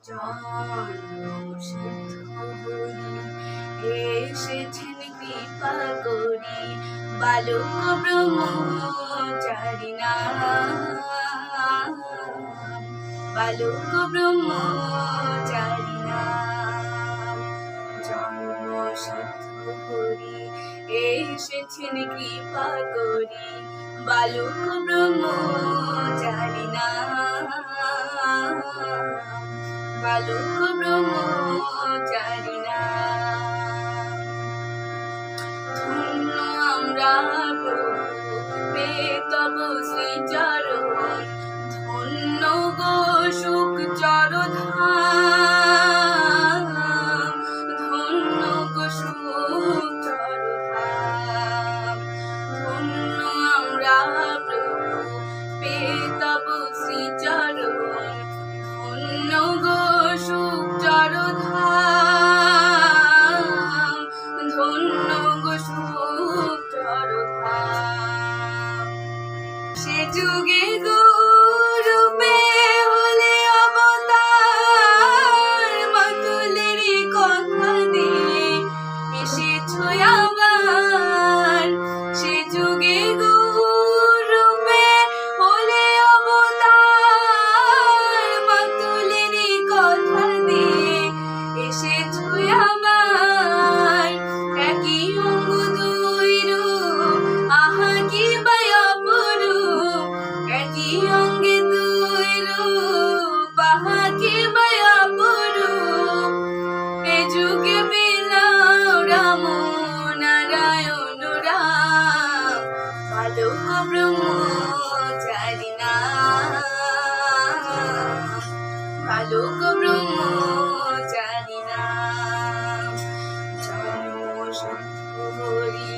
জন্মসিদ্ধ হরি এসেছেন কৃপা করি, বালক ব্রহ্মচারী নাম, বালক ব্রহ্মচারী নাম। জন্মসিদ্ধ হরি এসেছেন কৃপা করি, বালক ব্রহ্মচারী নাম, বালক ব্রহ্মচারী নাম। ধন্য আমরা প্রভু পেয়ে তব শ্রীচরণ, ধন্য গো সুখ চরধাম, ধন্য গো সুখ চরধাম। ধন্য আমরা প্রভু পেয়ে তব শ্রীচরণ, ধন্য গো সুখ চরধাম, ধন্য গো সুখ চরধাম। সে যুগে গুরুপে হলে অবতার, মাতুলেরই কথা দিয়ে এসেছো আবার। সে যুগে গুরুপে হলে অবতার, মাতুলেরই কথা দিয়ে এসেছো আবার। একই অঙ্গ দুই রূপ, আহা কি বাই অপরূপ। একই অঙ্গে দুই রূপ, আহা কি বাই অপরূপ। এ যুগে বিলাও রাম নারায়ণ রাম, বালক ব্রহ্মচারী নাম, বালক ব্রহ্মচারী নাম। জন্মসিদ্ধ হরি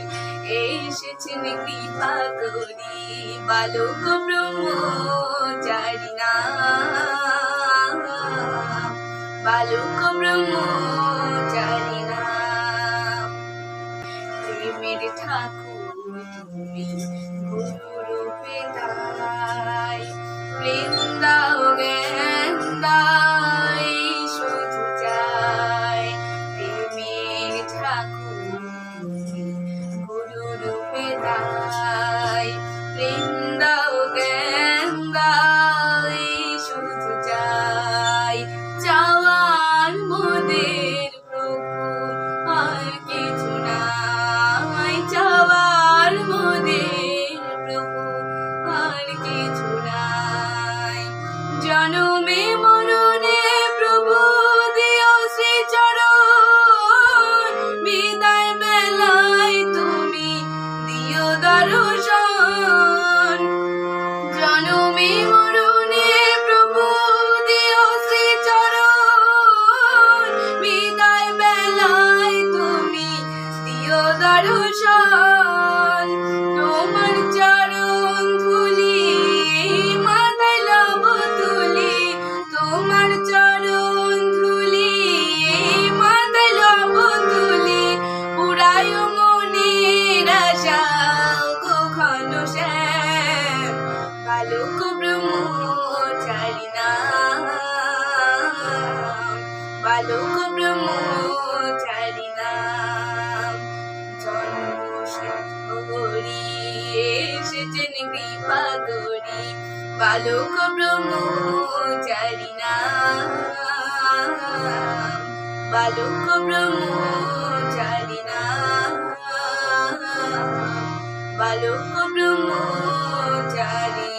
এসেছেন কৃপা করি, বালক ব্রহ্মচারী নাম, বালক ব্রহ্মচারী নাম। প্রেমের ঠাকুর তুমি গুরুরূপে তাই, প্রেম দাও জ্ঞান দাই শুধু চাই। প্রেমের ঠাকুর তুমি গুরুরূপে তাই, প্রেম দাও জ্ঞান দাই শুধু চাই। চাওয়ার মোদের প্রভু আর কিছু নাই, চাওয়ার মোদের প্রভু আর কিছু নাই। জনমে মরণে প্রভু দিও শ্রীচরণ, বিদায় বেলায় তুমি দিও দর্শন। জনমে মরণে প্রভু দিও শ্রীচরণ, বিদায় বেলায় তুমি দিও দর্শন। তোমার চরণ ধুলি মাথায় লব তুলি, তোমার চরণ ধুলি মাথায় লব তুলি। পুরায় মনের আশা গো ঘনশ্যাম, বালক ব্রহ্মচারী নাম, বালক ব্রহ্মচারী নাম। জন্মসিদ্ধ হরি এসেছেন কৃপা করি, বালক ব্রহ্মচারী নাম, বালক ব্রহ্মচারী নাম, বালক ব্রহ্মচারী